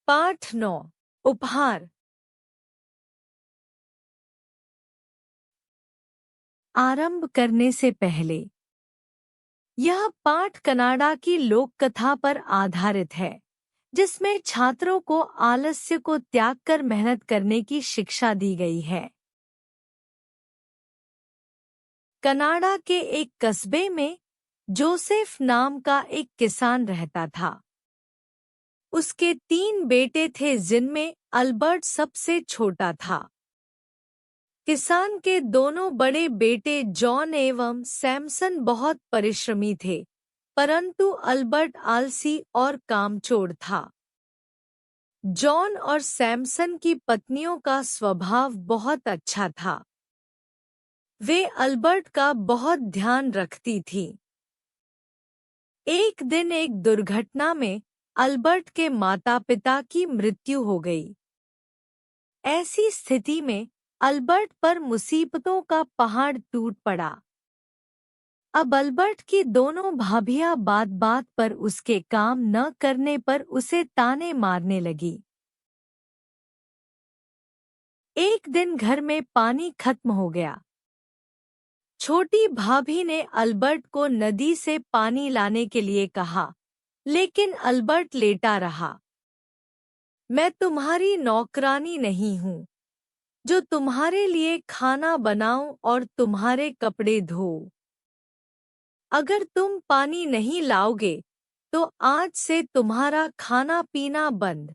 पाठ 9 उपहार। आरंभ करने से पहले, यह पाठ कनाडा की लोक कथा पर आधारित है, जिसमें छात्रों को आलस्य को त्याग कर मेहनत करने की शिक्षा दी गई है। कनाडा के एक कस्बे में जोसेफ नाम का एक किसान रहता था। उसके 3 बेटे थे, जिनमें अल्बर्ट सबसे छोटा था। किसान के दोनों बड़े बेटे जॉन एवं सैमसन बहुत परिश्रमी थे, परंतु अल्बर्ट आलसी और कामचोर था। जॉन और सैमसन की पत्नियों का स्वभाव बहुत अच्छा था। वे अल्बर्ट का बहुत ध्यान रखती थीं। एक दिन एक दुर्घटना में अल्बर्ट के माता-पिता की मृत्यु हो गई। ऐसी स्थिति में अल्बर्ट पर मुसीबतों का पहाड़ टूट पड़ा। अब अल्बर्ट की दोनों भाभियां बात-बात पर उसके काम न करने पर उसे ताने मारने लगी। एक दिन घर में पानी खत्म हो गया। छोटी भाभी ने अल्बर्ट को नदी से पानी लाने के लिए कहा, लेकिन अल्बर्ट लेटा रहा। मैं तुम्हारी नौकरानी नहीं हूँ, जो तुम्हारे लिए खाना बनाऊं और तुम्हारे कपड़े धोऊं। अगर तुम पानी नहीं लाओगे, तो आज से तुम्हारा खाना पीना बंद।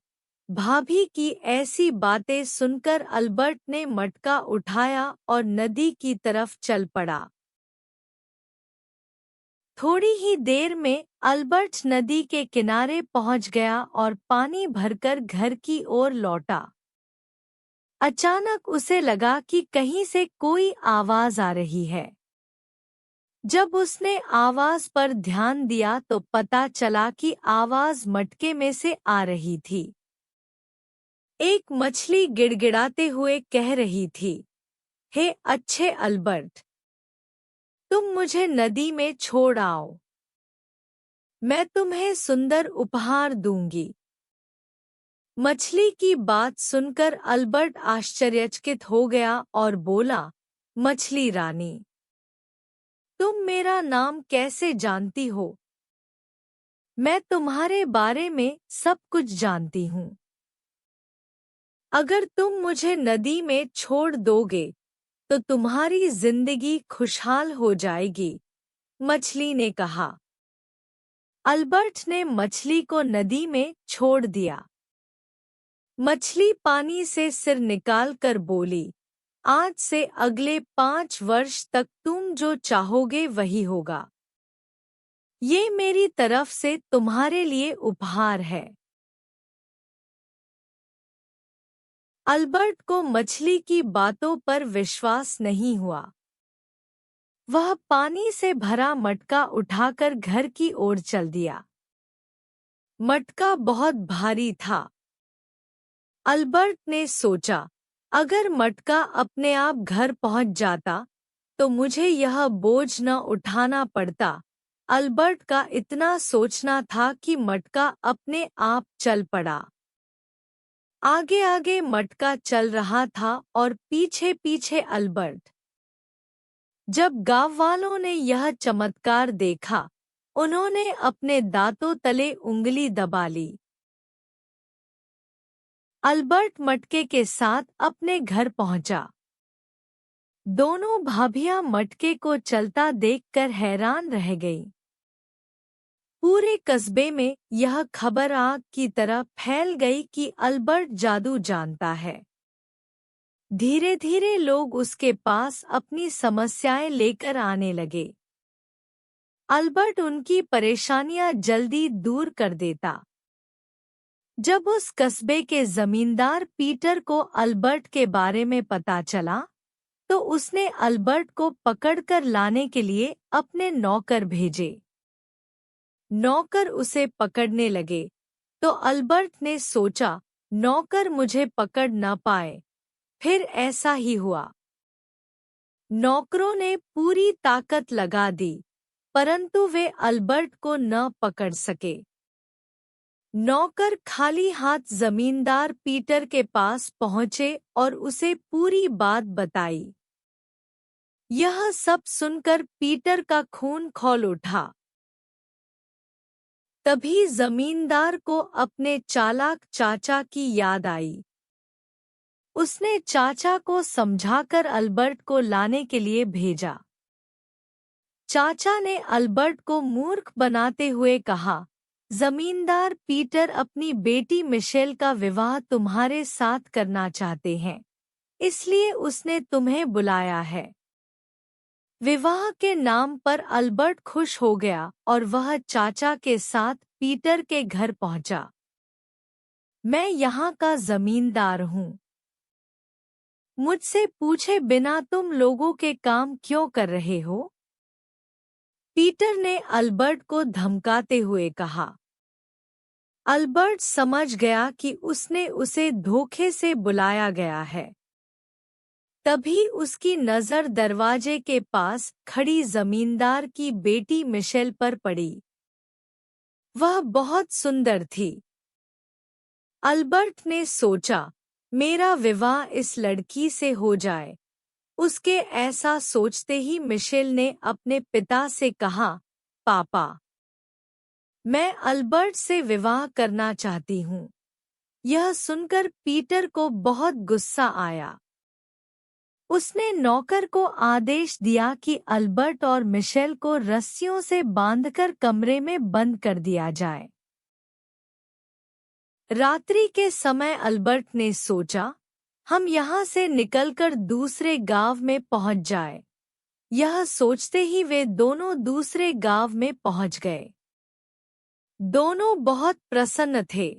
भाभी की ऐसी बातें सुनकर अल्बर्ट ने मटका उठाया और नदी की तरफ चल पड़ा। थोड़ी ही देर में अल्बर्ट नदी के किनारे पहुंच गया और पानी भरकर घर की ओर लौटा। अचानक उसे लगा कि कहीं से कोई आवाज आ रही है। जब उसने आवाज पर ध्यान दिया तो पता चला कि आवाज मटके में से आ रही थी। एक मछली गिड़गिड़ाते हुए कह रही थी, हे अच्छे अल्बर्ट, तुम मुझे नदी में छोड़ आओ। मैं तुम्हें सुंदर उपहार दूंगी। मछली की बात सुनकर अल्बर्ट आश्चर्यचकित हो गया और बोला, मछली रानी, तुम मेरा नाम कैसे जानती हो? मैं तुम्हारे बारे में सब कुछ जानती हूँ। अगर तुम मुझे नदी में छोड़ दोगे, तो तुम्हारी जिंदगी खुशहाल हो जाएगी, मछली ने कहा। अल्बर्ट ने मछली को नदी में छोड़ दिया। मछली पानी से सिर निकालकर बोली, आज से अगले 5 वर्ष तक तुम जो चाहोगे वही होगा। ये मेरी तरफ से तुम्हारे लिए उपहार है। अल्बर्ट को मछली की बातों पर विश्वास नहीं हुआ। वह पानी से भरा मटका उठाकर घर की ओर चल दिया। मटका बहुत भारी था। अल्बर्ट ने सोचा, अगर मटका अपने आप घर पहुंच जाता, तो मुझे यह बोझ न उठाना पड़ता। अल्बर्ट का इतना सोचना था कि मटका अपने आप चल पड़ा। आगे आगे मटका चल रहा था और पीछे पीछे अल्बर्ट। जब गांव वालों ने यह चमत्कार देखा, उन्होंने अपने दांतों तले उंगली दबा ली। अल्बर्ट मटके के साथ अपने घर पहुंचा। दोनों भाभियां मटके को चलता देखकर हैरान रह गईं। पूरे कस्बे में यह खबर आग की तरह फैल गई कि अल्बर्ट जादू जानता है। धीरे धीरे लोग उसके पास अपनी समस्याएं लेकर आने लगे। अल्बर्ट उनकी परेशानियां जल्दी दूर कर देता। जब उस कस्बे के जमींदार पीटर को अल्बर्ट के बारे में पता चला, तो उसने अल्बर्ट को पकड़कर लाने के लिए अपने नौकर भेजे। नौकर उसे पकड़ने लगे, तो अल्बर्ट ने सोचा, नौकर मुझे पकड़ न पाए। फिर ऐसा ही हुआ। नौकरों ने पूरी ताकत लगा दी, परंतु वे अल्बर्ट को न पकड़ सके। नौकर खाली हाथ जमींदार पीटर के पास पहुंचे और उसे पूरी बात बताई। यह सब सुनकर पीटर का खून खौल उठा। तभी जमींदार को अपने चालाक चाचा की याद आई। उसने चाचा को समझाकर अल्बर्ट को लाने के लिए भेजा। चाचा ने अल्बर्ट को मूर्ख बनाते हुए कहा, जमींदार पीटर अपनी बेटी मिशेल का विवाह तुम्हारे साथ करना चाहते हैं, इसलिए उसने तुम्हें बुलाया है। विवाह के नाम पर अल्बर्ट खुश हो गया और वह चाचा के साथ पीटर के घर पहुंचा। मैं यहाँ का जमींदार हूँ। मुझसे पूछे बिना तुम लोगों के काम क्यों कर रहे हो? पीटर ने अल्बर्ट को धमकाते हुए कहा। अल्बर्ट समझ गया कि उसने उसे धोखे से बुलाया गया है। तभी उसकी नज़र दरवाजे के पास खड़ी जमींदार की बेटी मिशेल पर पड़ी। वह बहुत सुंदर थी। अल्बर्ट ने सोचा, मेरा विवाह इस लड़की से हो जाए। उसके ऐसा सोचते ही मिशेल ने अपने पिता से कहा, पापा, मैं अल्बर्ट से विवाह करना चाहती हूँ। यह सुनकर पीटर को बहुत गुस्सा आया। उसने नौकर को आदेश दिया कि अल्बर्ट और मिशेल को रस्सियों से बांधकर कमरे में बंद कर दिया जाए। रात्रि के समय अल्बर्ट ने सोचा, हम यहाँ से निकलकर दूसरे गांव में पहुँच जाए। यह सोचते ही वे दोनों दूसरे गांव में पहुँच गए। दोनों बहुत प्रसन्न थे।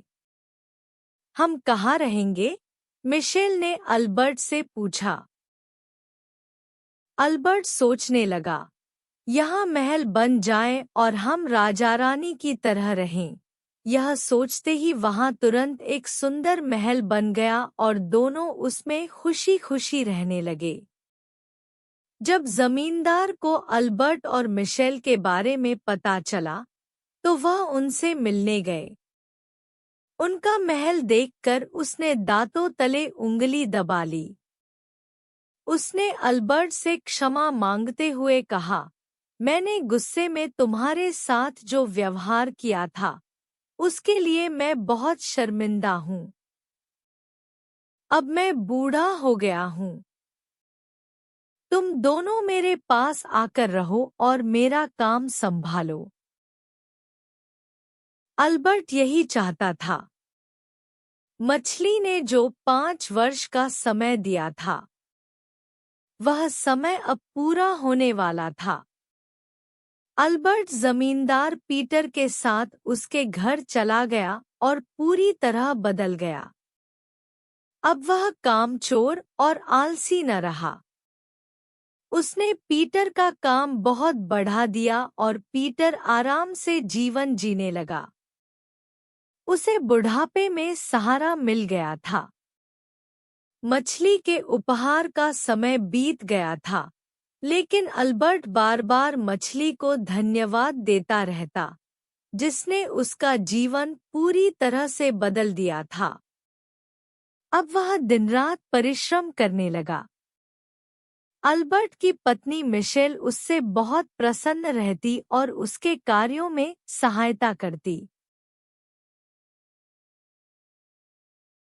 हम कहाँ रहेंगे? मिशेल ने अल्बर्ट से पूछा। अल्बर्ट सोचने लगा, यहाँ महल बन जाए और हम राजा रानी की तरह रहें। यह सोचते ही वहाँ तुरंत एक सुंदर महल बन गया और दोनों उसमें खुशी खुशी रहने लगे। जब जमींदार को अल्बर्ट और मिशेल के बारे में पता चला, तो वह उनसे मिलने गए। उनका महल देखकर उसने दांतों तले उंगली दबा ली। उसने अल्बर्ट से क्षमा मांगते हुए कहा, मैंने गुस्से में तुम्हारे साथ जो व्यवहार किया था, उसके लिए मैं बहुत शर्मिंदा हूँ। अब मैं बूढ़ा हो गया हूँ। तुम दोनों मेरे पास आकर रहो और मेरा काम संभालो। अल्बर्ट यही चाहता था। मछली ने जो 5 वर्ष का समय दिया था, वह समय अब पूरा होने वाला था। अल्बर्ट जमींदार पीटर के साथ उसके घर चला गया और पूरी तरह बदल गया। अब वह कामचोर और आलसी न रहा। उसने पीटर का काम बहुत बढ़ा दिया और पीटर आराम से जीवन जीने लगा। उसे बुढ़ापे में सहारा मिल गया था। मछली के उपहार का समय बीत गया था, लेकिन अल्बर्ट बार-बार मछली को धन्यवाद देता रहता, जिसने उसका जीवन पूरी तरह से बदल दिया था। अब वह दिन-रात परिश्रम करने लगा। अल्बर्ट की पत्नी मिशेल उससे बहुत प्रसन्न रहती और उसके कार्यों में सहायता करती।